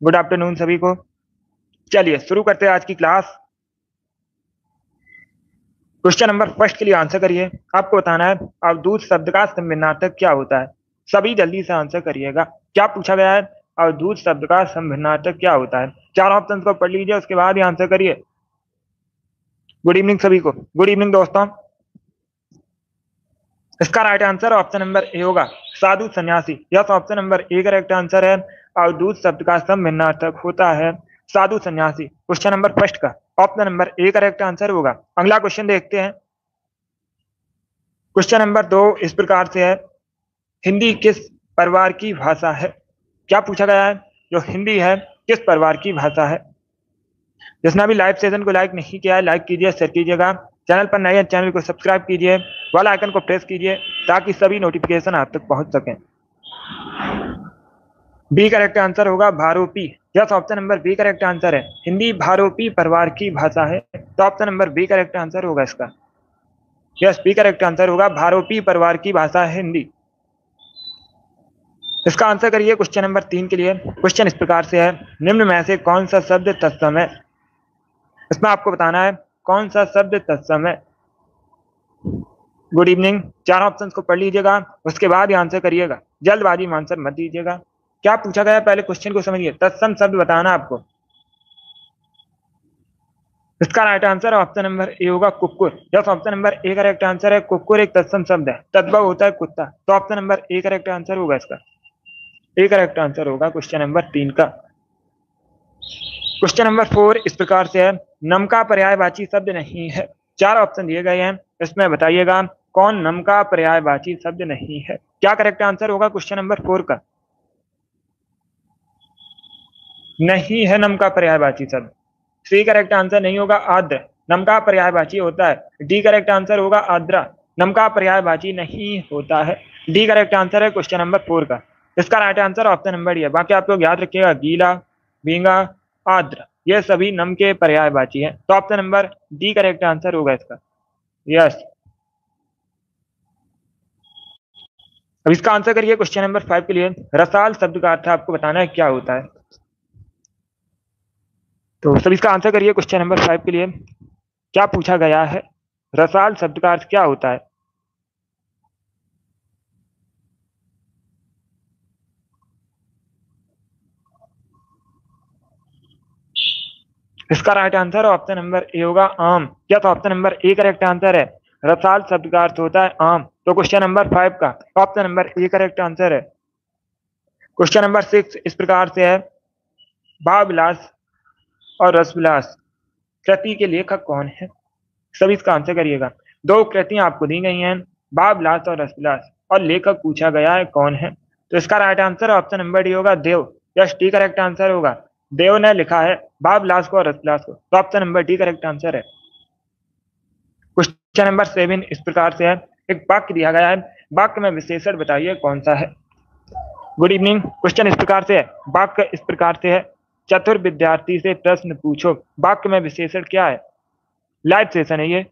Good afternoon सभी को। चलिए शुरू करते हैं आज की क्लास। क्वेश्चन नंबर फर्स्ट के लिए आंसर करिए। आपको बताना है अवधूत शब्द का संविन्नार्थक क्या होता है। सभी जल्दी से आंसर करिएगा। क्या पूछा गया है? अवधूत शब्द का संविन्नार्थक क्या होता है। चार ऑप्शन को पढ़ लीजिए, उसके बाद ही आंसर करिए। गुड इवनिंग सभी को। गुड इवनिंग दोस्तों। इसका right answer option number A होगा, साधु सन्यासी। Yes, option number A correct answer है। अवधूत शब्द का संविन्नार्थक होता है साधु सन्यासी। क्वेश्चन नंबर फर्स्ट का option number A correct answer होगा। अगला क्वेश्चन देखते हैं। क्वेश्चन नंबर 2 इस प्रकार से है, हिंदी किस परिवार की भाषा है। क्या पूछा गया है? जो हिंदी है किस परिवार की भाषा है। जिसने अभी लाइव सेशन को लाइक नहीं किया है, लाइक कीजिए, शेयर कीजिएगा। चैनल पर नए हैं, चैनल को सब्सक्राइब कीजिए, वाला आइकन को प्रेस कीजिए ताकि सभी नोटिफिकेशन आप तक पहुंच सकें। बी करेक्ट आंसर होगा भारोपी। Yes, option number B correct answer है। हिंदी भारोपी परिवार की भाषा है, तो option number B correct answer होगा इसका। यस, बी करेक्ट आंसर होगा, भारोपी परिवार की भाषा है हिंदी। इसका आंसर करिए क्वेश्चन नंबर 3 के लिए। क्वेश्चन इस प्रकार से है, निम्न में से कौन सा शब्द तत्सम है। इसमें आपको बताना है कौन सा शब्द तत्सम है। Good evening. चार ऑप्शंस को पढ़ लीजिएगा, उसके बाद ही आंसर करिएगा। जल्दबाजी में आंसर मत दीजिएगा। क्या पूछा गया पहले क्वेश्चन को समझिए। तत्सम शब्द बताना आपको। इसका right answer option number A होगा, कुक्कुर। Yes, option number A correct answer है। कुक्कुर एक तत्सम शब्द है, तद्भव होता है कुत्ता, तो option number A correct answer होगा इसका। ए करेक्ट आंसर होगा क्वेश्चन नंबर 3 का। क्वेश्चन नंबर 4 इस प्रकार से है, नम का पर्यायवाची शब्द नहीं है। चार ऑप्शन दिए गए हैं, इसमें बताइएगा कौन नम का पर्यायवाची शब्द नहीं है। क्या करेक्ट आंसर होगा क्वेश्चन नंबर 4 का। नहीं है नम का पर्यायवाची शब्द। सी करेक्ट आंसर नहीं होगा, आद्र। नम का पर्यायवाची होता है। डी करेक्ट आंसर होगा, आद्रा। नम का पर्यायवाची नहीं होता है। डी करेक्ट आंसर है क्वेश्चन नंबर 4 का। इसका right answer option number D है। बाकी आप लोग याद रखिएगा, गीला, भींगा, आद्र, ये सभी नम के पर्यायवाची हैं, तो option number D correct answer होगा इसका। यस। अब इसका आंसर करिए क्वेश्चन नंबर 5 के लिए। रसाल शब्द का अर्थ आपको बताना है क्या होता है। तो सभी इसका आंसर करिए क्वेश्चन नंबर 5 के लिए। क्या पूछा गया है? रसाल शब्द का अर्थ क्या होता है। इसका right answer option number A होगा, आम। क्या तो option number A correct answer है। रसाल शब्द का अर्थ होता है आम, तो क्वेश्चन नंबर 5 का option number A correct answer है। क्वेश्चन नंबर 6 इस प्रकार से है, भाव विलास और रसविलास कृति के लेखक कौन है। सभी इसका आंसर करिएगा। दो कृतियां आपको दी गई हैं, भाव विलास और रसविलास, और लेखक पूछा गया है कौन है। तो इसका right answer option number D होगा, देव। यस, डी करेक्ट आंसर होगा। देव ने लिखा है भाव विलास को और रसविलास को, तो option number D correct answer है। क्वेश्चन नंबर 7 इस प्रकार से है, एक वाक्य दिया गया है, वाक्य में विशेषण बताइए कौन सा है। Good evening. क्वेश्चन इस प्रकार से है, वाक्य इस प्रकार से है, चतुर विद्यार्थी से प्रश्न पूछो। वाक्य में विशेषण क्या है। लाइव सेशन है ये।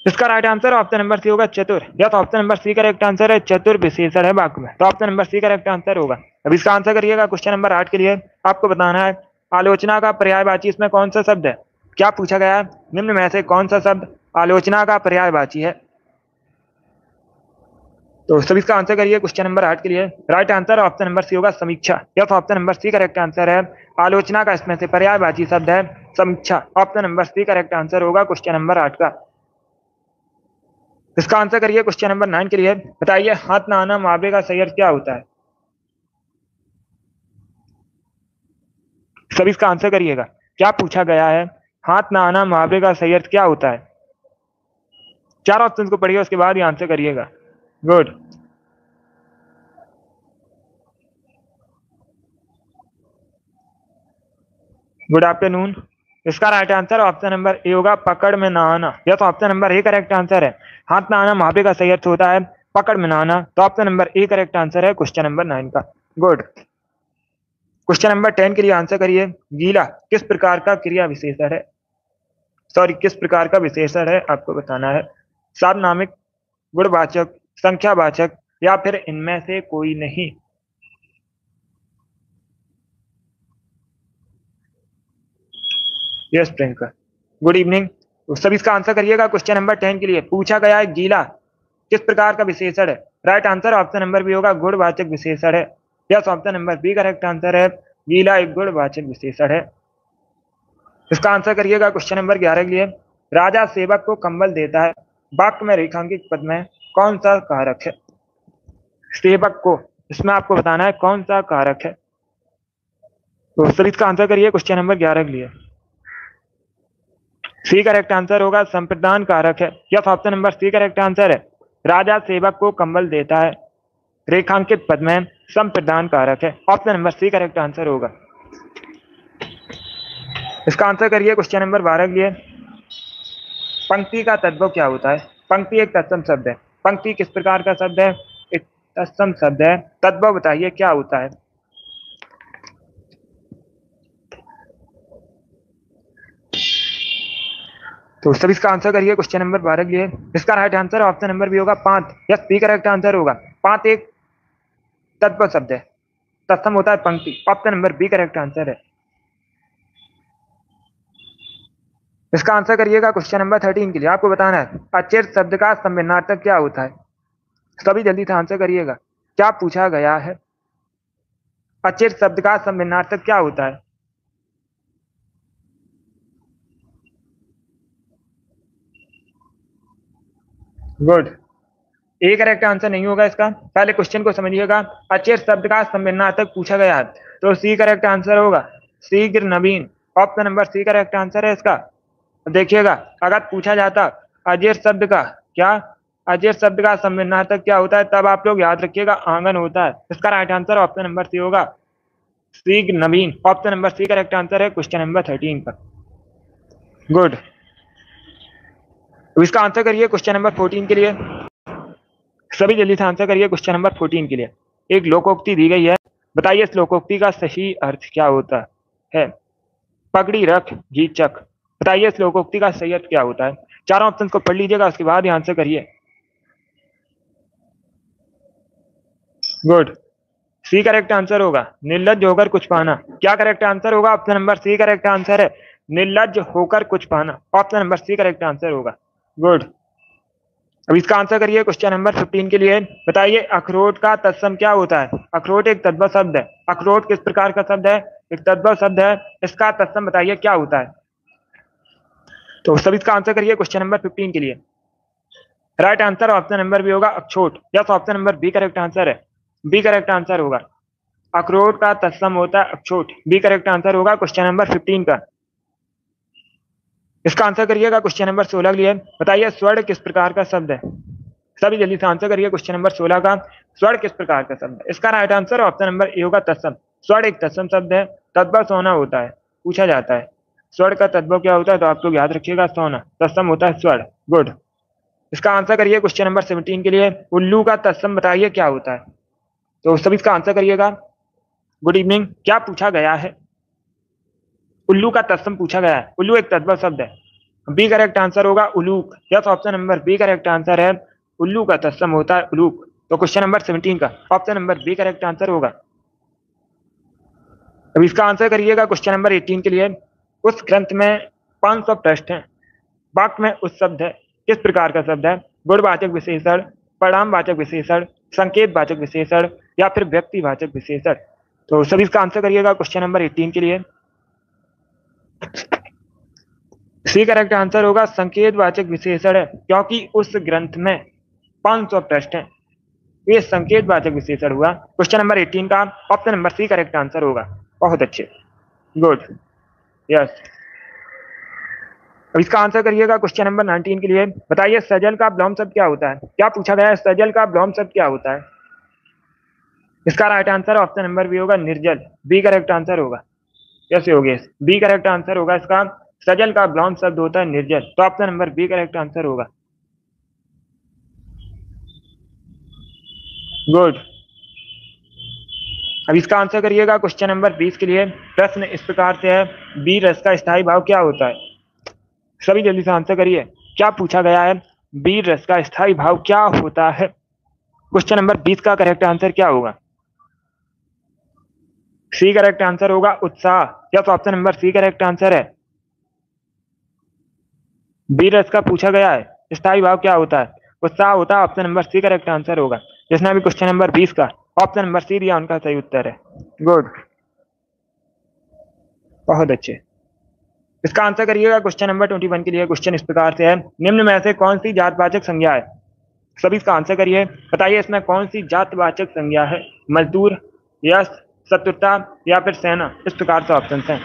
इसका right answer option number C होगा, चतुर। Yes, option number C correct answer है। चतुर विशेषण है वाक्य में, तो option number C correct answer होगा। अब इसका आंसर करिएगा क्वेश्चन नंबर 8 के लिए। आपको बताना है आलोचना का पर्यायवाची इसमें कौन सा शब्द है। क्या पूछा गया है? निम्न में से कौन सा शब्द आलोचना का पर्यायवाची है। तो सभी इसका आंसर करिए क्वेश्चन नंबर 8 के लिए। Right answer option number C होगा, समीक्षा। Yes, option number C correct answer है। आलोचना का इसमें से पर्यायवाची शब्द है समीक्षा, option number C correct answer होगा क्वेश्चन नंबर 8 का। इसका आंसर करिए क्वेश्चन नंबर 9 के लिए। बताइए हाथ ना आना मुहावरे का सही अर्थ क्या होता है। सभी इसका आंसर करिएगा। क्या पूछा गया है? हाथ ना आना मुहावरे का सही अर्थ क्या होता है। चार ऑप्शन को पढ़िए, उसके बाद ही आंसर करिएगा। गुड। Good afternoon. इसका right answer option number A होगा, पकड़ में ना आना। यह तो option number A correct answer है। हाथ ना आना मुहावरे का सही अर्थ होता है पकड़ में ना आना, तो option number A correct answer है क्वेश्चन नंबर 9 का। गुड। क्वेश्चन नंबर 10 के लिए आंसर करिए। गीला किस प्रकार का क्रिया विशेषण है। सॉरी, किस प्रकार का विशेषण है आपको बताना है। सार्वनामिक, गुणवाचक, संख्यावाचक, या फिर इनमें से कोई नहीं। Yes Priyanka, good evening. तो सभी इसका आंसर करिएगा। क्वेश्चन नंबर 10 के लिए पूछा गया है गीला किस प्रकार का विशेषण है? Right answer option number B होगा गुणवाचक विशेषण है। Yes, option number B correct answer है, गीला एक गुणवाचक विशेषण है। इसका आंसर करिएगा क्वेश्चन नंबर 11 के लिए। राजा सेवक को कंबल देता है, वाक्य में रेखांकित पद में कौन सा कारक है? सेवक को, इसमें आपको बताना है कौन सा कारक है। तो सर इसका आंसर करिए क्वेश्चन नंबर 11 के लिए। सी करेक्ट आंसर होगा संप्रदान कारक है। Yes, option number C correct answer है, राजा सेवक को कंबल देता है, रेखांकित पद में संप्रदान कारक है। Option number C correct answer होगा। इसका आंसर करिए क्वेश्चन नंबर 12 के लिए। पंक्ति का तद्भव क्या होता है? पंक्ति एक तत्सम शब्द है। पंक्ति किस प्रकार का शब्द है? एक तत्सम शब्द है। तद्भव बताइए क्या होता है? तो सभी इसका आंसर करिए क्वेश्चन नंबर 12 के लिए। इसका right answer option number B होगा पांत। यस, बी करेक्ट आंसर होगा। पांत एक तद्भव शब्द है, तत्सम होता है पंक्ति। Option number B correct answer है। इसका आंसर करिएगा क्वेश्चन नंबर 13 के लिए। आपको बताना है अचिर शब्द का सम्मिलनार्थक क्या होता है? सभी जल्दी से आंसर करिएगा। क्या पूछा गया है? अचिर शब्द का सम्मिलनार्थक क्या होता है? गुड, ए करेक्ट आंसर नहीं होगा इसका। पहले क्वेश्चन को समझिएगा। अचिर शब्द का सम्मिलनार्थक पूछा गया है, तो सी करेक्ट आंसर होगा शीघ्र नवीन। Option number C correct answer है इसका। देखिएगा, अगर पूछा जाता अजेर शब्द का क्या, अजेर शब्द का सम्मिलनार्थक क्या होता है, तब आप लोग याद रखिएगा आंगन होता है। इसका right answer option number C होगा शीघ्र नवीन। Option number C correct answer है क्वेश्चन नंबर 13 का। गुड, तो इसका आंसर करिए क्वेश्चन नंबर 14 के लिए। सभी जल्दी से आंसर करिए क्वेश्चन नंबर 14 के लिए। एक लोकोक्ति दी गई है, बताइए इस लोकोक्ति का सही अर्थ क्या होता है? पगड़ी रख घी चक, बताइए इस लोकोक्ति का सही अर्थ क्या होता है? चारों ऑप्शन को पढ़ लीजिएगा, उसके बाद ही आंसर करिए। गुड, सी करेक्ट आंसर होगा निर्लज्ज होकर कुछ पाना। क्या करेक्ट आंसर होगा? Option number C correct answer है, निर्लज्ज होकर कुछ पाना। Option number C correct answer होगा। गुड, अब इसका आंसर करिए क्वेश्चन नंबर 15 के लिए। बताइए अखरोट का तत्सम क्या होता है? अखरोट एक तद्भव शब्द है। अखरोट किस प्रकार का शब्द है? एक तद्भव शब्द है। इसका तत्सम बताइए क्या होता है? तो सभी इसका आंसर करिए क्वेश्चन नंबर 15 के लिए। Right answer option number B होगा अखरोट। Yes, option number B correct answer है, बी करेक्ट आंसर होगा। अखरोट का तत्सम होता है अखरोट, बी करेक्ट आंसर होगा क्वेश्चन नंबर 15 का। इसका आंसर करिएगा क्वेश्चन नंबर 16 के लिए। बताइए स्वर्ण किस प्रकार का शब्द है? सभी जल्दी से आंसर करिए क्वेश्चन नंबर 16 का। स्वर्ण किस प्रकार का शब्द है? इसका right answer option number A होगा तत्सम। स्वर्ण एक तत्सम शब्द है, तद्भव सोना होता है। पूछा जाता है स्वर्ण का तद्भव क्या होता है, तो आप लोग याद रखिएगा सोना, तत्सम होता है स्वर्ण। गुड, इसका आंसर करिए क्वेश्चन नंबर 17 के लिए। उल्लू का तत्सम बताइए क्या होता है? तो सभी इसका आंसर करिएगा। गुड इवनिंग, क्या पूछा गया है? उल्लू का तत्सम पूछा गया है। उल्लू एक तद्भव शब्द है, बी करेक्ट आंसर होगा उलूक। Yes, option number B correct answer है, उल्लू का तत्सम होता है उलूक। तो क्वेश्चन नंबर 17 का option number B correct answer होगा। अब इसका आंसर करिएगा क्वेश्चन नंबर 18 के लिए। उस ग्रंथ में 500 पृष्ठ हैं, वाक्य में उस शब्द है किस प्रकार का शब्द है? गुणवाचक विशेषण, परिणामवाचक विशेषण, संकेतवाचक विशेषण, या फिर व्यक्तिवाचक विशेषण। तो सभी इसका आंसर करिएगा क्वेश्चन नंबर 18 के लिए। सी करेक्ट आंसर होगा संकेतवाचक विशेषण है, क्योंकि उस ग्रंथ में 500 पृष्ठ हैं, ये संकेतवाचक विशेषण हुआ। क्वेश्चन नंबर 18 का option number C correct answer होगा। बहुत अच्छे, गुड, यस। अब इसका आंसर करिएगा क्वेश्चन नंबर 19 के लिए। बताइए सजल का विलोम शब्द क्या होता है? क्या पूछा गया है? सजल का विलोम शब्द क्या होता है? इसका right answer option number B होगा निर्जल, बी करेक्ट आंसर होगा। Yes Yogesh, B correct answer होगा इसका। सजल का विलोम शब्द होता है निर्जल, तो option number B correct answer होगा। गुड, अब इसका आंसर करिएगा क्वेश्चन नंबर 20 के लिए। प्रश्न इस प्रकार से है, बी रस का स्थायी भाव क्या होता है? सभी जल्दी से आंसर करिए। क्या पूछा गया है? बी रस का स्थायी भाव क्या होता है? क्वेश्चन नंबर 20 का करेक्ट आंसर क्या होगा? सी करेक्ट आंसर होगा उत्साह। Yes, option number C correct answer है, बी रस का पूछा गया है स्थायी भाव क्या होता है? उत्साह होता है। Option number C correct answer होगा। जिसने भी क्वेश्चन नंबर 20 का ऑप्शन नंबर सी दिया उनका सही उत्तर है। गुड, बहुत अच्छे। इसका आंसर करिएगा। क्वेश्चन नंबर 21 के लिए क्वेश्चन इस प्रकार से है, निम्न में से कौन सी जातवाचक संज्ञा है? सभी इसका आंसर करिए। बताइए इसमें कौन सी जातवाचक संज्ञा है? मजदूर, यश, शत्रुता या फिर सेना। इस प्रकार से ऑप्शन हैं।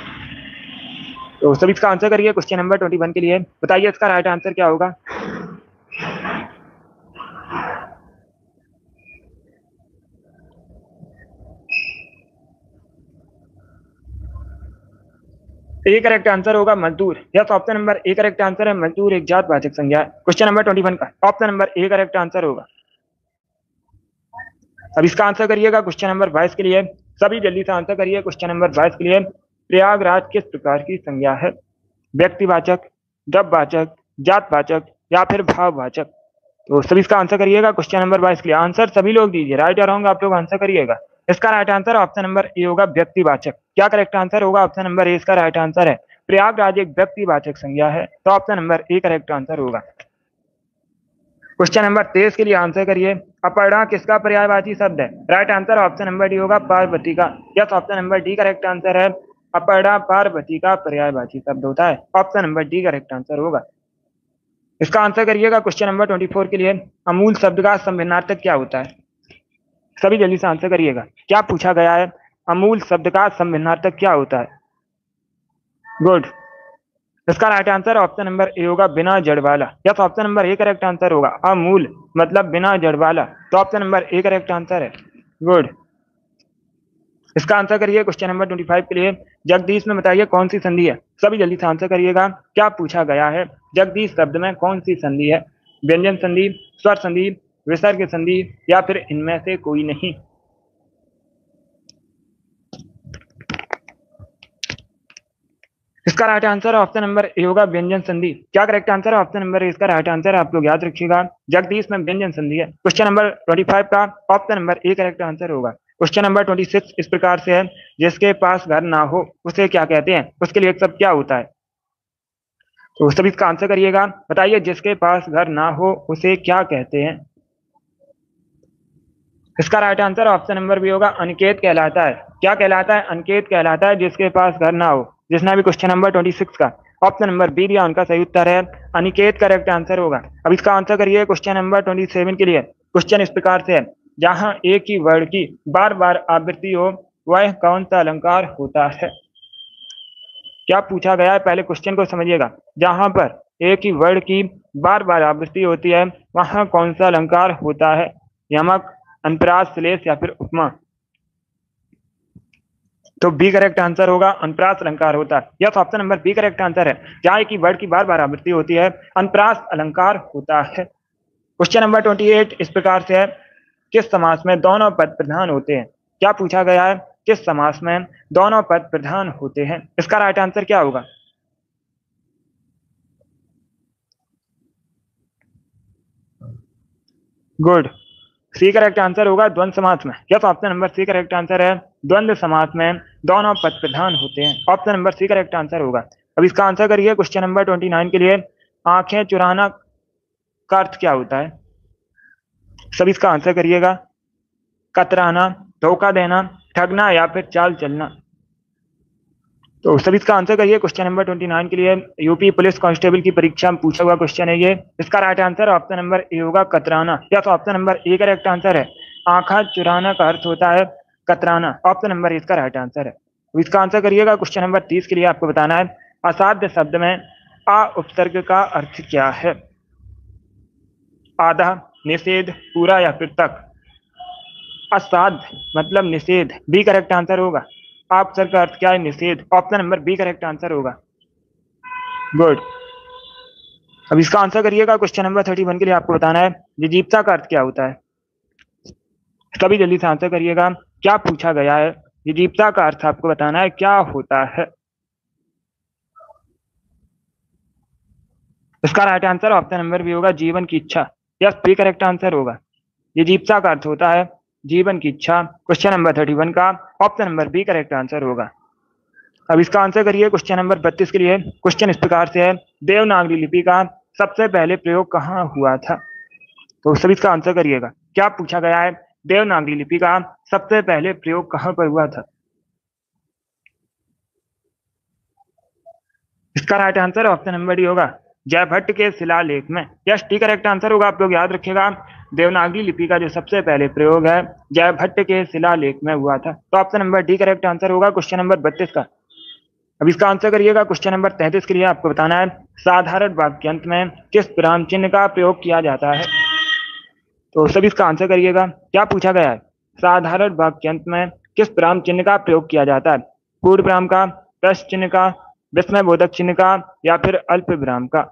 तो सभी इसका आंसर करिए। क्वेश्चन नंबर 21 के लिए बताइए इसका राइट आंसर क्या होगा? ए करेक्ट आंसर होगा मजदूर। Yes, option number A correct answer है। मजदूर एक जातवाचक संज्ञा है। क्वेश्चन नंबर 21 का option number A correct answer होगा। अब इसका आंसर करिएगा क्वेश्चन नंबर 22 के लिए। सभी जल्दी से आंसर करिए। क्वेश्चन नंबर 22 के लिए प्रयागराज किस प्रकार की संज्ञा है? व्यक्तिवाचक, द्रव्यवाचक, जातवाचक या फिर भाववाचक। तो सभी इसका आंसर करिएगा। क्वेश्चन नंबर 22 के लिए आंसर सभी लोग दीजिए। राइट या रॉन्ग आप लोग आंसर करिएगा। इसका right answer option number A होगा, व्यक्तिवाचक। क्या करेक्ट आंसर होगा? ऑप्शन नंबर ए इसका राइट आंसर है। प्रयागराज एक व्यक्तिवाचक संज्ञा है, तो option number A correct answer होगा। क्वेश्चन नंबर 23 के लिए आंसर करिए। अपर्णा किसका पर्यायवाची शब्द है? Right answer option number D होगा, पार्वती का। Yes, option number D correct answer है। अपर्णा पार्वती का पर्यायवाची शब्द होता है। Option number D correct answer होगा। इसका आंसर करिएगा। क्वेश्चन नंबर 24 के लिए अमूल शब्द का संविधानार्थक क्या होता है? सभी जल्दी से आंसर करिएगा। क्या पूछा गया है? अमूल शब्द का संविधानार्थक क्या होता है? गुड, इसका right answer option number A होगा, बिना जड़ वाला। Yes, option number A correct answer होगा। अमूल मतलब बिना जड़ वाला, तो option number A correct answer है। गुड, इसका आंसर करिए। क्वेश्चन नंबर 25 के लिए जगदीश में बताइए कौन सी संधि है? सभी जल्दी से आंसर करिएगा। क्या पूछा गया है? जगदीश शब्द में कौन सी संधि है? व्यंजन संधि, स्वर संधि, विसर्ग संधि या फिर इनमें से कोई नहीं। इसका right answer option number A होगा, व्यंजन संधि। क्या करेक्ट आंसर है? ऑप्शन नंबर ए इसका राइट आंसर है। आप लोग याद रखिएगा, जगदीश में व्यंजन संधि है। क्वेश्चन नंबर 25 का option number A correct answer होगा। क्वेश्चन नंबर 26 इस प्रकार से है, जिसके पास घर ना हो उसे क्या कहते हैं? उसके लिए एक शब्द क्या होता है? तो सभी इसका आंसर करिएगा। बताइए, जिसके पास घर ना हो उसे क्या कहते हैं? इसका right answer option number B होगा, अनिकेत कहलाता है। क्या कहलाता है? अनिकेत कहलाता है, जिसके पास घर ना हो। जिसने भी क्वेश्चन नंबर 26 का ऑप्शन नंबर बी दिया उनका सही उत्तर है अनिकेत, करेक्ट आंसर होगा। अब इसका आंसर करिए क्वेश्चन नंबर 27 के लिए। क्वेश्चन इस प्रकार से है, जहां एक ही वर्ड की बार बार आवृत्ति हो वह कौन सा अलंकार होता है? क्या पूछा गया है? पहले क्वेश्चन को समझिएगा। जहां पर एक ही वर्ड की बार बार आवृत्ति होती है वहां कौन सा अलंकार होता है? यमक, अनुप्रास, श्लेष या फिर उपमा। तो बी करेक्ट आंसर होगा, अनुप्रास अलंकार होता है। Yes, option number B correct answer है। जहां की वर्ड की बार बार आवृत्ति होती है अनुप्रास अलंकार होता है। क्वेश्चन नंबर 28 इस प्रकार से है, किस समास में दोनों पद प्रधान होते हैं? क्या पूछा गया है? किस समास में दोनों पद प्रधान होते हैं? इसका राइट आंसर क्या होगा? गुड, सी करेक्ट आंसर होगा, द्वंद्व समास में। Yes, option number C correct answer है। द्वंद्व समास में दोनों पद प्रधान होते हैं। Option number C correct answer होगा। अब इसका आंसर करिए क्वेश्चन नंबर 29 के लिए। आंखें चुराना का अर्थ क्या होता है? सभी इसका आंसर करिएगा। कतराना, धोखा देना, ठगना या फिर चाल चलना। तो सभी इसका आंसर करिए। क्वेश्चन नंबर 29 के लिए यूपी पुलिस कांस्टेबल की परीक्षा में पूछा हुआ क्वेश्चन है ये। इसका right answer option number A होगा, कतराना। Yes, option number A correct answer है। आंखा चुराना का अर्थ होता है कतराना। ऑप्शन नंबर ए इसका राइट आंसर है। तो इसका आंसर करिएगा। क्वेश्चन नंबर 30 के लिए आपको बताना है, असाध्य शब्द में आ उपसर्ग का अर्थ क्या है? आधा, निषेध, पूरा या फिर तक। असाध्य मतलब निषेध, बी करेक्ट आंसर होगा। आप सर का अर्थ क्या है? निषेध। Option number B correct answer होगा। गुड, अब इसका आंसर करिएगा। क्वेश्चन नंबर 31 के लिए आपको बताना है, जिजीप्सा का अर्थ क्या होता है? सभी जल्दी से आंसर करिएगा। क्या पूछा गया है? जिजीप्सा का अर्थ आपको बताना है क्या होता है? इसका right answer option number B होगा, जीवन की इच्छा। यस, बी करेक्ट आंसर होगा। जिजीप्सा का अर्थ होता है जीवन की इच्छा। क्वेश्चन नंबर 31 का option number B correct answer होगा। अब इसका आंसर करिए क्वेश्चन नंबर 32 के लिए। क्वेश्चन इस प्रकार से है, देवनागरी लिपि का सबसे पहले प्रयोग कहाँ हुआ था? तो सभी इसका आंसर करिएगा। क्या पूछा गया है? देवनागरी लिपि का सबसे पहले प्रयोग कहाँ पर हुआ था? इसका right answer option number D होगा, जयभट्ट के शिलालेख में। यस, टी करेक्ट आंसर होगा। आप लोग याद रखिएगा, देवनागरी लिपि का जो सबसे पहले प्रयोग है जयभट्ट के शिलालेख में हुआ था। तो option number D correct answer होगा क्वेश्चन नंबर 32 का। अब इसका आंसर करिएगा। क्वेश्चन नंबर 33 के लिए आपको बताना है, साधारण वाक्यांश में किस विराम चिन्ह का प्रयोग किया जाता है? तो सभी इसका आंसर करिएगा। क्या पूछा गया है? साधारण वाक्यांश में किस विराम चिन्ह का प्रयोग किया जाता है? पूर्ण विराम का, प्रश्न चिन्ह का, विस्मय बोधक चिन्ह का, या फिर अल्प विराम का?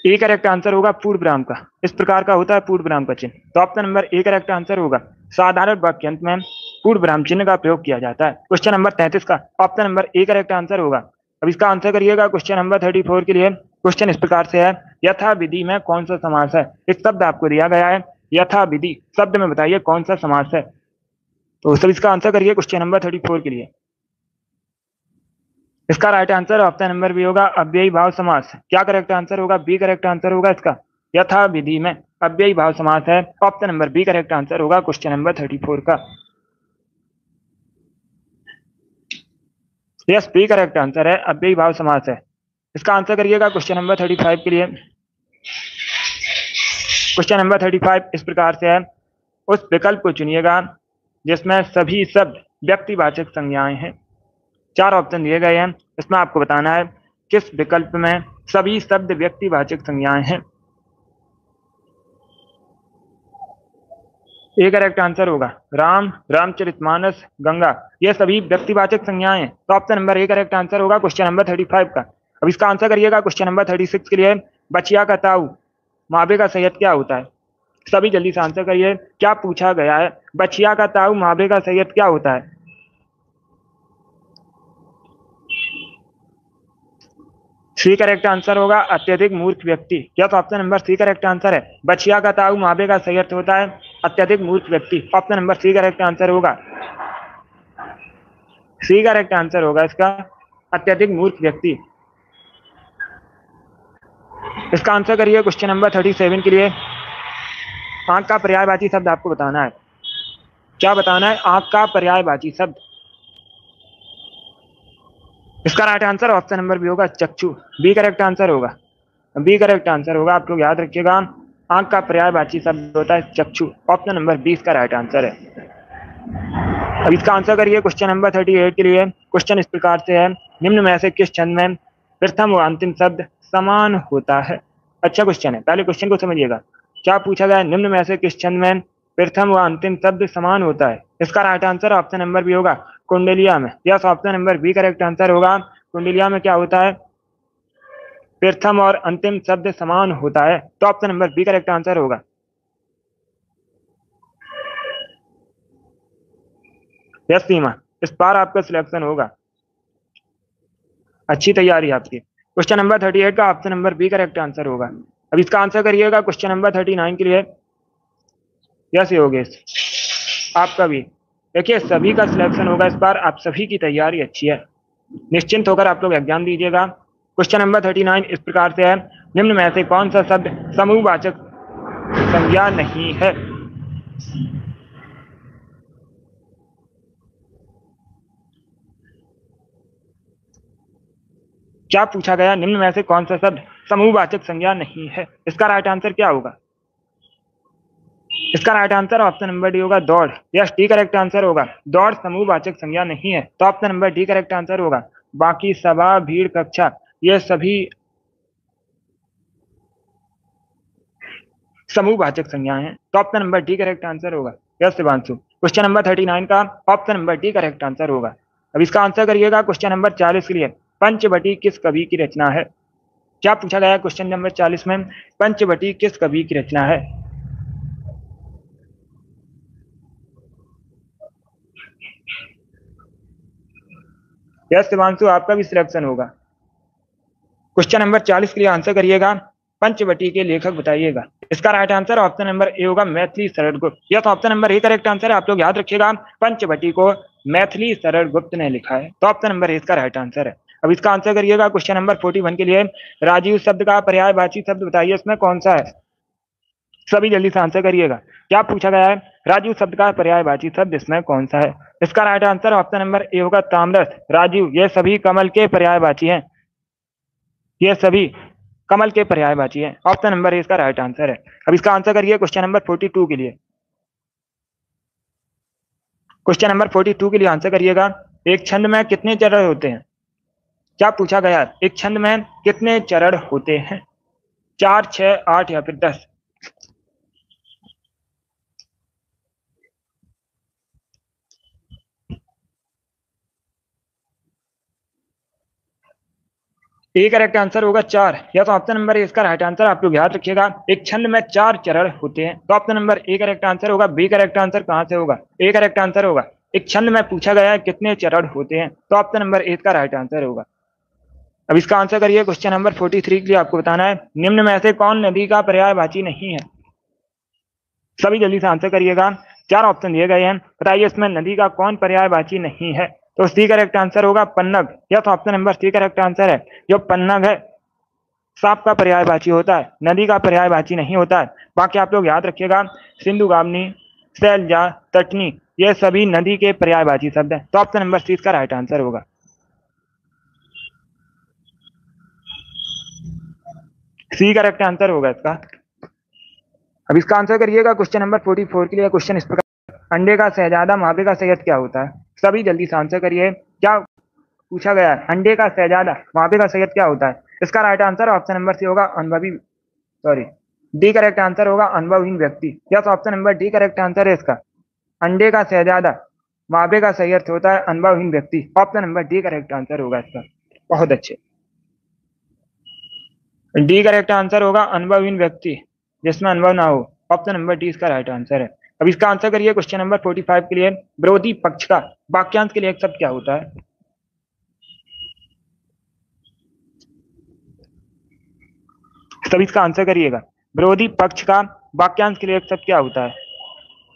ए करेक्ट आंसर होगा पूर्ण विराम का। इस प्रकार का होता है पूर्ण विराम का चिन्ह। तो option number A correct answer होगा, साधारण वाक्यांश में पूर्ण विराम चिन्ह का प्रयोग किया जाता है। क्वेश्चन नंबर 33 का option number A correct answer होगा। अब इसका आंसर करिएगा क्वेश्चन नंबर 34 के लिए। क्वेश्चन इस प्रकार से है, यथा विधि में कौन सा समास है? एक शब्द आपको दिया गया है, यथा विधि, शब्द में बताइए कौन सा समास है। तो सब इसका आंसर करिए क्वेश्चन नंबर 34 के लिए। इसका right answer option number B होगा, अव्ययी भाव समास। क्या करेक्ट आंसर होगा? बी करेक्ट आंसर होगा इसका। यथा विधि में अव्ययी भाव समास है। Option number B correct answer होगा क्वेश्चन नंबर 34 का। यस, बी करेक्ट आंसर है, अव्ययी भाव समास है। इसका आंसर करिएगा क्वेश्चन नंबर 35 के लिए। क्वेश्चन नंबर 35 इस प्रकार से है, उस विकल्प को चुनिएगा जिसमें सभी शब्द व्यक्तिवाचक संज्ञाएं हैं। चार ऑप्शन दिए गए हैं, इसमें आपको बताना है किस विकल्प में सभी शब्द व्यक्तिवाचक संज्ञाएं हैं। ए करेक्ट आंसर होगा, राम, रामचरितमानस, गंगा, ये सभी व्यक्तिवाचक संज्ञाएं हैं। तो option number A correct answer होगा क्वेश्चन नंबर 35 का। अब इसका आंसर करिएगा क्वेश्चन नंबर 36 के लिए। बचिया का ताऊ मावे का सैयद क्या होता है? सभी जल्दी से आंसर करिए। क्या पूछा गया है? बचिया का ताऊ मावे का सैयद क्या होता है? सी करेक्ट आंसर होगा, अत्यधिक मूर्ख व्यक्ति। क्या तो option number C correct answer है, बचिया का ताऊ मावे का सैयद होता है अत्यधिक मूर्ख व्यक्ति। Option number C correct answer होगा, सी करेक्ट आंसर होगा इसका, अत्यधिक मूर्ख व्यक्ति। इसका आंसर करिए क्वेश्चन नंबर 37 के लिए। आंख का पर्यायवाची शब्द आपको बताना है। क्या बताना है? आंख का पर्यायवाची शब्द। इसका right answer option number B होगा, चक्षु। बी करेक्ट आंसर होगा, बी करेक्ट आंसर होगा। आप लोग याद रखिएगा, आंख का पर्यायवाची शब्द होता है चक्षु। ऑप्शन नंबर 20 का राइट आंसर है। अब इसका आंसर करिए क्वेश्चन नंबर 38 के लिए। क्वेश्चन इस प्रकार से है, निम्न में से किस छंद में प्रथम व अंतिम शब्द समान होता है? अच्छा क्वेश्चन है, पहले क्वेश्चन को समझिएगा। क्या पूछा गया है? निम्न में से किस छंद में प्रथम व अंतिम शब्द समान होता है? इसका right answer option number B होगा, कुंडलिया में। Yes, option number B correct answer होगा। कुंडलिया में क्या होता है? प्रथम और अंतिम शब्द समान होता है। तो option number B correct answer होगा। यस सीमा, इस बार आपका सिलेक्शन होगा, अच्छी तैयारी आपकी। क्वेश्चन नंबर 38 का option number B correct answer होगा। अब इसका आंसर करिएगा क्वेश्चन नंबर 39 के लिए। यस योगेश, आपका भी। देखिए सभी का सिलेक्शन होगा इस बार, आप सभी की तैयारी अच्छी है, निश्चिंत होकर आप लोग एग्जाम दीजिएगा। क्वेश्चन नंबर 39 इस प्रकार से है, निम्न में से कौन सा शब्द समूहवाचक संज्ञा नहीं है? क्या पूछा गया? निम्न में से कौन सा शब्द समूहवाचक संज्ञा नहीं है? इसका राइट आंसर क्या होगा? इसका right answer option number D होगा, दौड़। यस, डी करेक्ट आंसर होगा, दौड़ समूहवाचक संज्ञा नहीं है। तो option number D correct answer होगा। बाकी सभा, भीड़, कक्षा, ये सभी समूहवाचक संज्ञाएं हैं। तो option number D correct answer होगा। यस शिवांशु, क्वेश्चन नंबर 39 का option number D correct answer होगा। अब इसका आंसर करिएगा क्वेश्चन नंबर 40 के लिए। पंचवटी किस कवि की रचना है? क्या पूछा गया है क्वेश्चन नंबर 40 में? पंचवटी किस कवि की रचना है? यस शिवांशु, आपका भी सिलेक्शन होगा। क्वेश्चन नंबर 40 के लिए आंसर करिएगा। पंचवटी के लेखक बताइएगा। इसका right answer option number A होगा मैथिली शरण गुप्त। यह तो option number A correct answer है, आप लोग याद रखिएगा पंचवटी को मैथिली शरण गुप्त ने लिखा है, तो ऑप्शन नंबर ए इसका राइट आंसर है। अब इसका आंसर करिएगा क्वेश्चन नंबर 41 के लिए। राजीव शब्द का पर्यायवाची शब्द बताइए इसमें कौन सा है। सभी जल्दी से आंसर करिएगा। क्या पूछा गया है, राजीव शब्द का पर्यायवाची शब्द इसमें कौन सा है। इसका right answer option number A होगा तामरस, राजीव, ये सभी कमल के पर्यायवाची हैं, ये सभी कमल के पर्यायवाची हैं। ऑप्शन नंबर ए इसका राइट आंसर है। अब इसका आंसर करिए क्वेश्चन नंबर 42 के लिए। क्वेश्चन नंबर 42 के लिए आंसर करिएगा। एक छंद में कितने चरण होते हैं। क्या पूछा गया, एक छंद में कितने चरण होते हैं, 4, 6, 8 या फिर 10। ए करेक्ट आंसर होगा 4, या तो ऑप्शन नंबर ए इसका राइट आंसर, आप लोग याद रखिएगा एक छंद में 4 चरण होते हैं, तो option number A correct answer होगा। बी करेक्ट आंसर कहां से होगा, ए करेक्ट आंसर होगा। एक छंद में पूछा गया है कितने चरण होते हैं, तो ऑप्शन नंबर ए का राइट आंसर होगा। अब इसका आंसर करिए क्वेश्चन नंबर 43 के लिए आपको बताना है निम्न में से कौन नदी का पर्यायवाची नहीं है। सभी जल्दी से आंसर करिएगा। 4 ऑप्शन दिए गए हैं, बताइए इसमें नदी का कौन पर्यायवाची नहीं है। तो सी करेक्ट आंसर होगा पन्नग, या तो option number C correct answer है। जो पन्नग है सांप का पर्यायवाची होता है, नदी का पर्यायवाची नहीं होता है। बाकी आप लोग याद रखिएगा सिंधुगामिनी, सैलजा, तटनी, ये सभी नदी के पर्यायवाची शब्द हैं, तो ऑप्शन नंबर सी इसका राइट आंसर होगा। सी करेक्ट आंसर होगा इसका। अब इसका आंसर करिएगा क्वेश्चन नंबर 44 के लिए। क्वेश्चन इस प्रकार, अंडे का शहजादा मावे का सैयद क्या होता है। सभी जल्दी से आंसर करिए। क्या पूछा गया है, अंडे का शहजादा मावे का सैयद क्या होता है। इसका right answer option number C होगा अनुभवी, सॉरी डी करेक्ट आंसर होगा अनुभवहीन व्यक्ति, या तो option number D correct answer है इसका। अंडे का शहजादा मावे का सैयद होता है अनुभवहीन व्यक्ति, option number D correct answer होगा इसका। बहुत अच्छे, डी करेक्ट आंसर होगा अनुभवहीन व्यक्ति जिसमें अनुभव ना हो, ऑप्शन नंबर डी इसका राइट आंसर है। अब इसका आंसर करिए क्वेश्चन नंबर 45 के लिए। विरोधी पक्ष का वाक्यांश के लिए एक शब्द क्या होता है। तब इसका आंसर करिएगा। विरोधी पक्ष का वाक्यांश के लिए एक शब्द क्या होता है।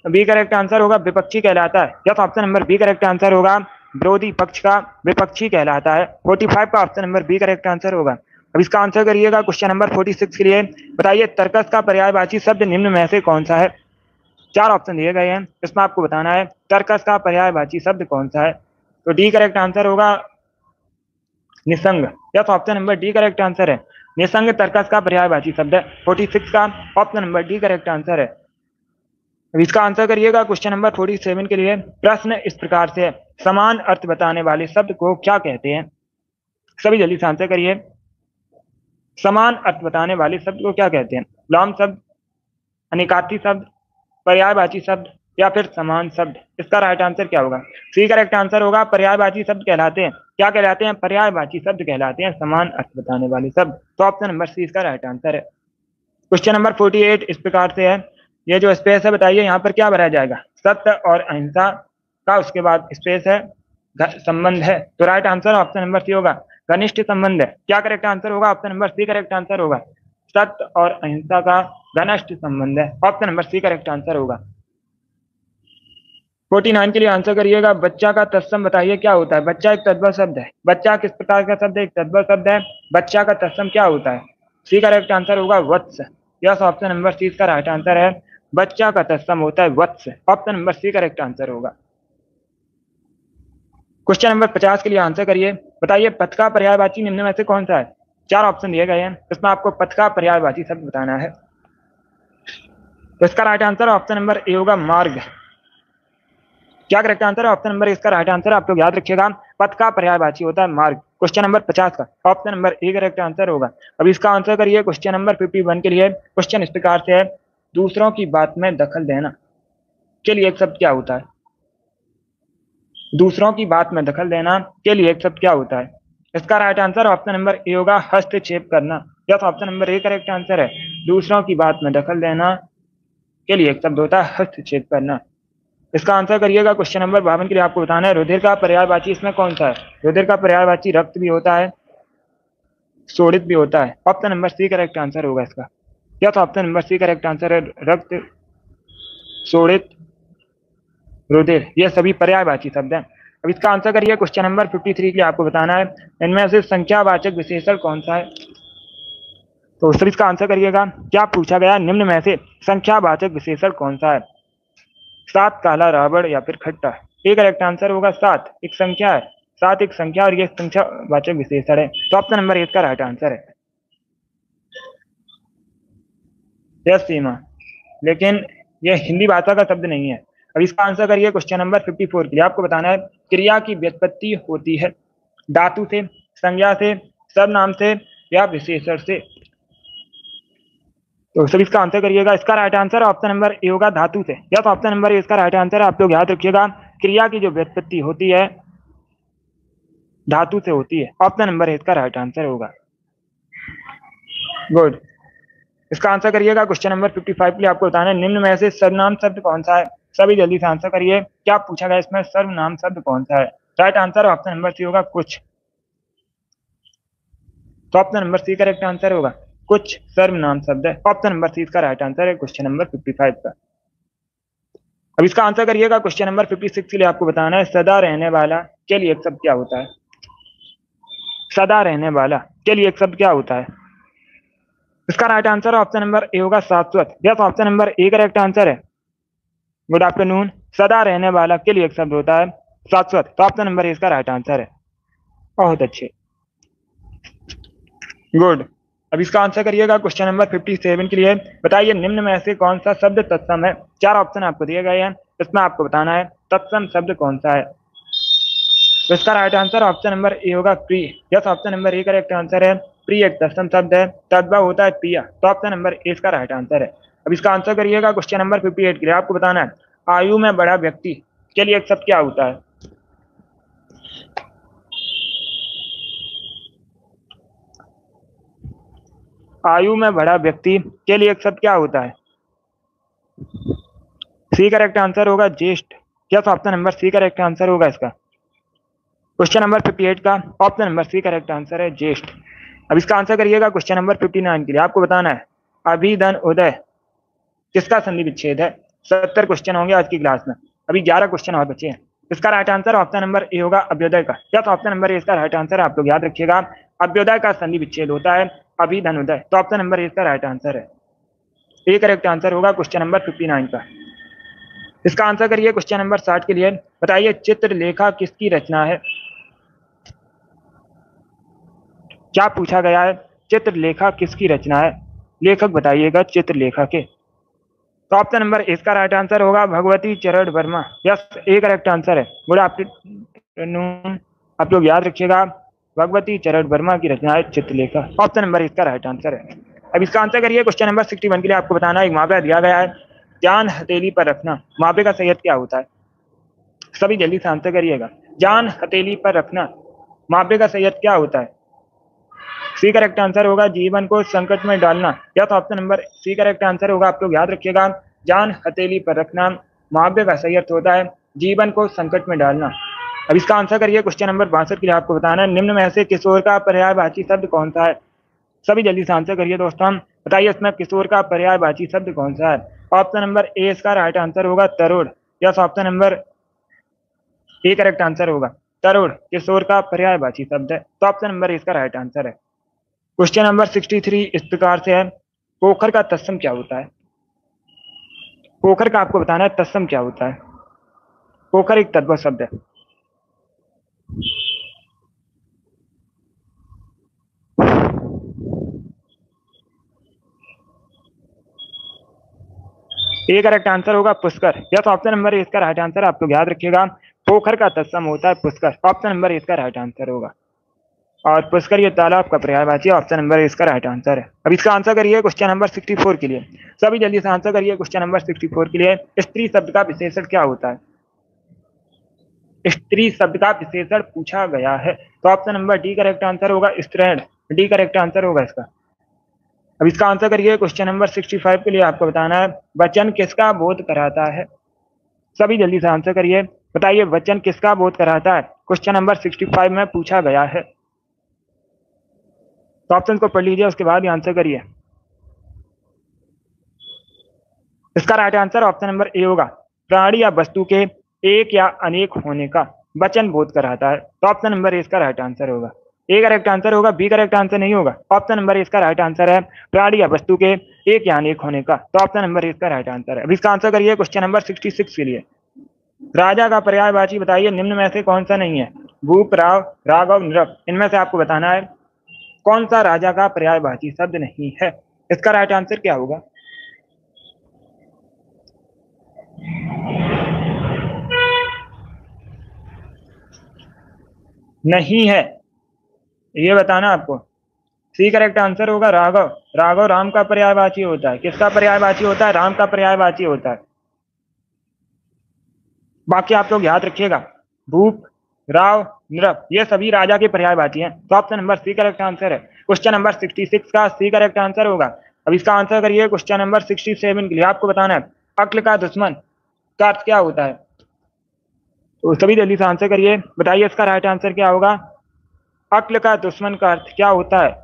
बी करेक्ट आंसर होगा विपक्षी कहलाता है, या तो option number B correct answer होगा विरोधी पक्ष का विपक्षी कहलाता है। 45 का option number B correct answer होगा। अब इसका आंसर करिएगा क्वेश्चन नंबर 46 के लिए। बताइए तर्कस का पर्यायवाची शब्द निम्न में से कौन सा है। 4 ऑप्शन दिए गए हैं, इसमें आपको बताना है तर्कस का पर्यायवाची शब्द कौन सा है। तो डी करेक्ट आंसर होगा निसंग, या तो option number D correct answer है। निसंग तर्कस का पर्यायवाची शब्द है। 46 का option number D correct answer है। अब इसका आंसर करिएगा क्वेश्चन नंबर 47 के लिए। प्रश्न इस प्रकार से है, समान अर्थ बताने वाले शब्द को क्या कहते हैं। सभी जल्दी से आंसर करिए। समान अर्थ बताने वाले शब्द को क्या कहते हैं। लॉम शब्द, अनिकार्थी शब्द, पर्यायवाची शब्द, या फिर समान शब्द। इसका राइट आंसर क्या होगा। सी करेक्ट आंसर होगा पर्यायवाची शब्द कहलाते हैं। क्या कहलाते हैं, पर्यायवाची शब्द कहलाते हैं समान अर्थ बताने वाले शब्द, तो ऑप्शन नंबर सी इसका राइट आंसर है। क्वेश्चन नंबर 48 इस प्रकार से है, ये जो स्पेस है बताइए यहाँ पर क्या भरा जाएगा। सत्य और अहिंसा का उसके बाद स्पेस है, संबंध है, तो right answer option number C होगा घनिष्ठ संबंध है। क्या करेक्ट आंसर होगा, option number C correct answer होगा। सत्य और अहिंसा का घनिष्ठ संबंध है, option number C correct answer होगा। 49 के लिए आंसर करिएगा। बच्चा का तत्सम बताइए क्या होता है। बच्चा एक तद्भव शब्द है। बच्चा किस प्रकार का शब्द है, एक तद्भव शब्द है। बच्चा का तत्सम क्या होता है। सी करेक्ट आंसर होगा वत्स, यस ऑप्शन नंबर सी इसका राइट आंसर है। बच्चा का तत्सम होता है वत्स, option number C correct answer होगा। क्वेश्चन नंबर 50 के लिए आंसर करिए। बताइए पथ का पर्यायवाची निम्न में से कौन सा है। 4 ऑप्शन दिए गए हैं, इसमें आपको पथ का पर्यायवाची शब्द बताना है। तो इसका right answer option number A होगा मार्ग। क्या करेक्ट आंसर है, ऑप्शन नंबर इसका राइट आंसर। आप लोग याद रखिएगा पथ का पर्यायवाची होता है मार्ग। क्वेश्चन नंबर 50 का option number A correct answer होगा। अब इसका आंसर करिए क्वेश्चन नंबर 51 के लिए। क्वेश्चन इस प्रकार से है, दूसरों की बात में दखल देना के लिए एक शब्द क्या होता है। दूसरों की बात में दखल देना के लिए एक शब्द क्या होता है। इसका right answer option number A होगा हस्तक्षेप करना, या तो option number A correct answer है। दूसरों की बात में दखल देना के लिए एक शब्द होता है हस्तक्षेप करना। इसका आंसर करिएगा क्वेश्चन नंबर 52 के लिए। आपको बताना है रुधिर का पर्यायवाची इसमें कौन सा है। रुधिर का पर्यायवाची रक्त भी होता है, शोणित भी होता है। Option number C correct answer होगा इसका। क्या था option number C correct answer है? रक्त, शोणित, रुधिर, ये सभी पर्यायवाची शब्द हैं। अब इसका आंसर करिए। क्वेश्चन नंबर 53 के लिए आपको बताना है इनमें से संख्यावाचक विशेषण कौन सा है। तो सर इसका आंसर करिएगा। क्या पूछा गया? निम्न में से संख्यावाचक विशेषण कौन सा है? सात, काला, रावण या फिर खट्टा। एक करेक्ट आंसर होगा सात, एक संख्या है। सात एक संख्या और ये संख्यावाचक विशेषण है। तो ऑप्शन नंबर एक का राइट आंसर है। यस सीमा, लेकिन यह हिंदी भाषा का शब्द नहीं है। अब इसका आंसर करिए। क्वेश्चन नंबर 54 के लिए आपको बताना है क्रिया की व्युत्पत्ति होती है धातु से, संज्ञा से, सर्वनाम से या विशेषण से। तो सर इसका आंसर करिएगा। इसका right answer option number A होगा, धातु से। या तो ऑप्शन नंबर ए इसका राइट आंसर है। आप लोग याद रखिएगा, क्रिया की जो व्युत्पत्ति होती है धातु से होती है। ऑप्शन नंबर ए इसका राइट आंसर होगा। गुड। इसका आंसर करिएगा। क्वेश्चन नंबर 55 के लिए आपको बताना है निम्न में से सर्वनाम शब्द कौन सा है। सभी जल्दी से आंसर करिए। क्या पूछा गया इसमें? सर्वनाम शब्द कौन सा है? Right answer option number C होगा, कुछ। तो option number C correct answer होगा, कुछ सर्वनाम शब्द है। ऑप्शन नंबर सी इसका राइट आंसर है क्वेश्चन नंबर 55 का। अब इसका आंसर करिएगा। क्वेश्चन नंबर 56 के लिए आपको बताना है सदा रहने वाला के लिए एक शब्द क्या होता है। सदा रहने वाला के लिए एक शब्द क्या होता है? इसका right answer option number A होगा, शाश्वत। Yes, option number A correct answer है। Good afternoon. सदा रहने वाला के लिए एक शब्द होता है शाश्वत। तो ऑप्शन नंबर ए इसका राइट आंसर है। बहुत अच्छे, गुड। अब इसका आंसर करिएगा। क्वेश्चन नंबर 57 के लिए बताइए निम्न में से कौन सा शब्द तत्सम है। चार ऑप्शन आपको दिए गए हैं, इसमें आपको बताना है तत्सम शब्द कौन सा है। तो इसका right answer option number A होगा, प्रिय। Yes, option number A correct answer है। प्रिय एक तत्सम शब्द है, तद्भव होता है प्रिय। तो ऑप्शन नंबर ए इसका राइट आंसर है। अब इसका आंसर करिएगा। क्वेश्चन नंबर 58 के लिए आपको बताना है आयु में बड़ा व्यक्ति के लिए एक शब्द क्या होता है। आयु में बड़ा व्यक्ति के लिए एक शब्द क्या होता है? सी करेक्ट आंसर होगा, ज्येष्ठ। Yes, option number C correct answer होगा इसका। क्वेश्चन नंबर 58 का option number C correct answer है, ज्येष्ठ। अब इसका आंसर करिएगा। क्वेश्चन नंबर 59 के लिए आपको बताना है अभिधन उदय किसका संधि विच्छेद है। 70 क्वेश्चन होंगे आज की क्लास में, अभी 11 क्वेश्चन और बचे हैं। इसका right answer option number A होगा, अभ्युदय का। या तो ऑप्शन नंबर ए इसका राइट आंसर है। आप लोग याद रखिएगा, अभ्युदय का संधि विच्छेद होता है अभिधन उदय। तो ऑप्शन नंबर ए इसका राइट आंसर है। ए करेक्ट आंसर होगा क्वेश्चन नंबर 59 का। इसका आंसर करिए। क्वेश्चन नंबर 60 के लिए बताइए चित्रलेखा किसकी रचना है। क्या पूछा गया है? चित्रलेखा किसकी रचना है, लेखक बताइएगा चित्रलेखा के। तो ऑप्शन नंबर इसका राइट आंसर होगा भगवती चरण वर्मा। यस, ए करेक्ट आंसर है। Good afternoon. आप लोग याद रखिएगा, भगवती चरण वर्मा की रचना है चित्रलेखा। ऑप्शन नंबर इसका राइट आंसर है। अब इसका आंसर करिए। क्वेश्चन नंबर 61 के लिए आपको बताना है एक मुहावरा दिया गया है जान हथेली पर रखना। मुहावरे का सही अर्थ क्या होता है? सभी जल्दी से आंसर करिएगा। जान हथेली पर रखना, मुहावरे का सही अर्थ क्या होता है? सी करेक्ट आंसर होगा जीवन को संकट में डालना। या तो option number C correct answer होगा। आप लोग याद रखिएगा, जान हथेली पर रखना, मुहावरे का सही अर्थ होता है जीवन को संकट में डालना। अब इसका आंसर करिए। क्वेश्चन नंबर 62 के लिए आपको बताना है निम्न में से किशोर का पर्यायवाची शब्द कौन सा है। सभी जल्दी से आंसर करिए दोस्तों। बताइए इसमें किशोर का पर्यायवाची शब्द कौन सा है। ऑप्शन नंबर ए इसका राइट आंसर होगा, तरुण। Yes, option number A correct answer होगा, तरुण किशोर का पर्यायवाची शब्द है। तो ऑप्शन नंबर इसका राइट आंसर है। क्वेश्चन नंबर 63 इस प्रकार से है पोखर का तत्सम क्या होता है। पोखर का आपको बताना है तत्सम क्या होता है। पोखर एक तद्भव शब्द है। ए करेक्ट आंसर होगा पुष्कर। यस, ऑप्शन नंबर इसका राइट आंसर। आप लोग याद रखिएगा, पोखर का तत्सम होता है पुष्कर। ऑप्शन नंबर इसका राइट आंसर होगा। और पुष्कर ये तालाब का पर्यायवाची। ऑप्शन नंबर इसका राइट आंसर है। अब इसका आंसर करिए क्वेश्चन नंबर 64 के लिए। सभी जल्दी से आंसर करिए। क्वेश्चन नंबर 64 के लिए स्त्री शब्द का विशेषण क्या होता है। स्त्री शब्द का विशेषण पूछा गया है। तो option number D correct answer होगा, स्त्रीण। डी करेक्ट आंसर होगा इसका। अब इसका आंसर करिए। क्वेश्चन नंबर 65 के लिए आपको बताना है वचन किसका बोध कराता है। सभी जल्दी से आंसर करिए। बताइए वचन किसका बोध कराता है, क्वेश्चन नंबर 65 में पूछा गया है। तो ऑप्शन को पढ़ लीजिए, उसके बाद ही आंसर करिए। इसका right answer option number A होगा, प्राणी या वस्तु के एक या अनेक होने का वचन बोध कराता है। तो ऑप्शन नंबर ए इसका राइट आंसर होगा। ए करेक्ट आंसर होगा, बी करेक्ट आंसर नहीं होगा। ऑप्शन नंबर ए इसका राइट आंसर है, प्राणी या वस्तु के एक या अनेक होने का। तो ऑप्शन नंबर ए इसका राइट आंसर है। अब इसका आंसर करिए क्वेश्चन नंबर 66 के लिए। राजा का पर्यायवाची बताइए, निम्न में से कौन सा नहीं है? भूप, राव, राघव, नृप, इनमें से आपको बताना है कौन सा राजा का पर्यायवाची शब्द नहीं है। इसका राइट आंसर क्या होगा? नहीं है, ये बताना आपको। सी करेक्ट आंसर होगा राघव। राघव राम का पर्यायवाची होता है। किसका पर्यायवाची होता है? राम का पर्यायवाची होता है। बाकी आप लोग याद रखिएगा, भूप, राव, नृप, ये सभी राजा के पर्यायवाची हैं। तो option number C correct answer है। क्वेश्चन नंबर 66 का सी करेक्ट आंसर होगा। अब इसका आंसर करिए क्वेश्चन नंबर 67 के लिए। आपको बताना है अक्ल का दुश्मन का अर्थ क्या होता है। तो सभी जल्दी से आंसर करिए, बताइए इसका राइट आंसर क्या होगा। अक्ल का दुश्मन का अर्थ क्या होता है?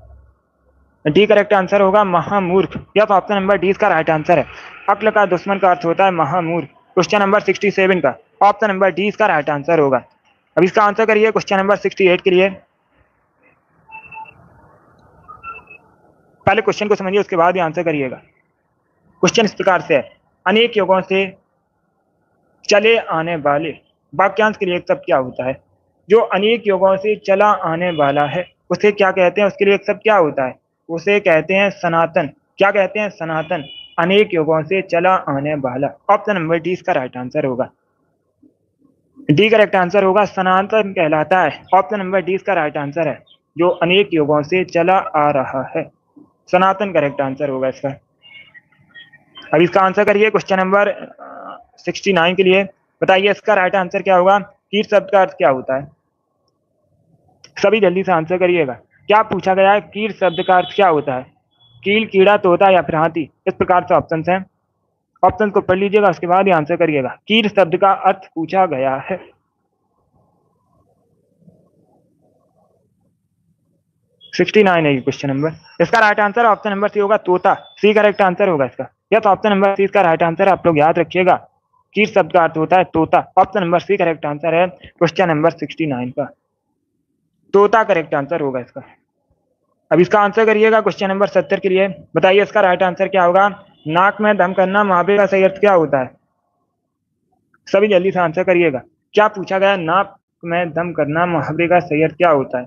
डी करेक्ट आंसर होगा महामूर्ख। या तो ऑप्शन नंबर डी इसका राइट आंसर है। अक्ल का दुश्मन का अर्थ होता है महामूर्ख। क्वेश्चन नंबर 67 का ऑप्शन नंबर डी इसका राइट आंसर होगा। अब इसका आंसर करिए क्वेश्चन नंबर 68 के लिए। पहले क्वेश्चन को समझिए, उसके बाद ही आंसर करिएगा। क्वेश्चन इस प्रकार से है, अनेक युगों से चले आने वाले वाक्यांश के लिए एक शब्द क्या होता है? जो अनेक युगों से चला आने वाला है उसे क्या कहते हैं? उसके लिए एक शब्द क्या होता है? उसे कहते हैं सनातन। क्या कहते हैं? सनातन। अनेक युगों से चला आने वाला। ऑप्शन नंबर डी इसका राइट आंसर होगा। डी करेक्ट आंसर होगा, सनातन कहलाता है। ऑप्शन नंबर डी इसका राइट आंसर है, जो अनेक युगों से चला आ रहा है। सनातन करेक्ट आंसर होगा इसका। अब इसका आंसर करिए क्वेश्चन नंबर 69 के लिए। बताइए इसका राइट आंसर क्या होगा। कीट शब्द का अर्थ क्या होता है? सभी जल्दी से आंसर करिएगा। क्या पूछा गया है? कीट शब्द का अर्थ क्या होता है? कील, कीड़ा, तोता या फिर हाथी, इस प्रकार से ऑप्शन हैं। ऑप्शन को पढ़ लीजिएगा, उसके बाद ही आंसर करिएगा। कीट शब्द का अर्थ पूछा गया है। 69 है ये क्वेश्चन नंबर। इसका right answer option number C होगा, तोता। सी करेक्ट आंसर होगा इसका। या तो ऑप्शन नंबर सी इसका राइट आंसर है। आप लोग याद रखिएगा, कीट शब्द का अर्थ होता है तोता। Option number C correct answer है क्वेश्चन नंबर 69 का। तोता करेक्ट आंसर होगा इसका। अब इसका आंसर करिएगा क्वेश्चन नंबर 70 के लिए। बताइए इसका राइट आंसर क्या होगा। नाक में दम करना मुहावरे का सही अर्थ क्या होता है? सभी जल्दी से आंसर करिएगा। क्या पूछा गया? नाक में दम करना मुहावरे का सही अर्थ क्या होता है?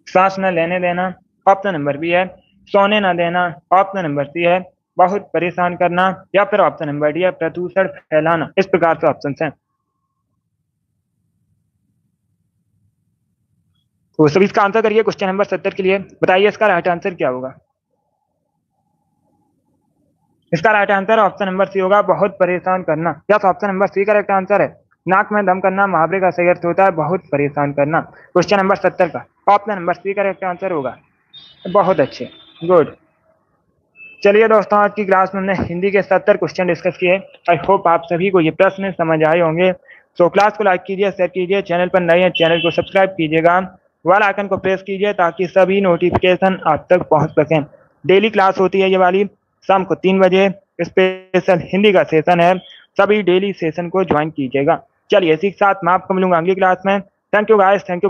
सांस न लेने देना, ऑप्शन नंबर बी है। सोने न देना, ऑप्शन नंबर सी है। बहुत परेशान करना, या फिर ऑप्शन नंबर डी है, प्रदूषण फैलाना। इस प्रकार से ऑप्शन हैं। तो सभी इसका आंसर करिए क्वेश्चन नंबर 70 के लिए। बताइए इसका राइट आंसर क्या होगा। इसका right answer option number C होगा, बहुत परेशान करना। या तो option number C correct answer है। नाक में दम करना मुहावरे का सही अर्थ होता है बहुत परेशान करना। क्वेश्चन नंबर 70 का option number C correct answer होगा। बहुत अच्छे, गुड। चलिए दोस्तों, आज की क्लास में हमने हिंदी के 70 क्वेश्चन डिस्कस किए। आई होप आप सभी को ये प्रश्न समझ आए होंगे। तो क्लास को लाइक कीजिए, शेयर कीजिए, चैनल पर नए हैं चैनल को सब्सक्राइब कीजिएगा, बेल आइकन को प्रेस कीजिए ताकि सभी नोटिफिकेशन आप तक पहुंच सकें। डेली क्लास होती है ये वाली, शाम को 3 बजे स्पेशल हिंदी का सेशन है। सभी डेली सेशन को ज्वाइन कीजिएगा। चलिए इसी के साथ मैं आपको मिलूंगा अगली क्लास में। Thank you guys, thank you.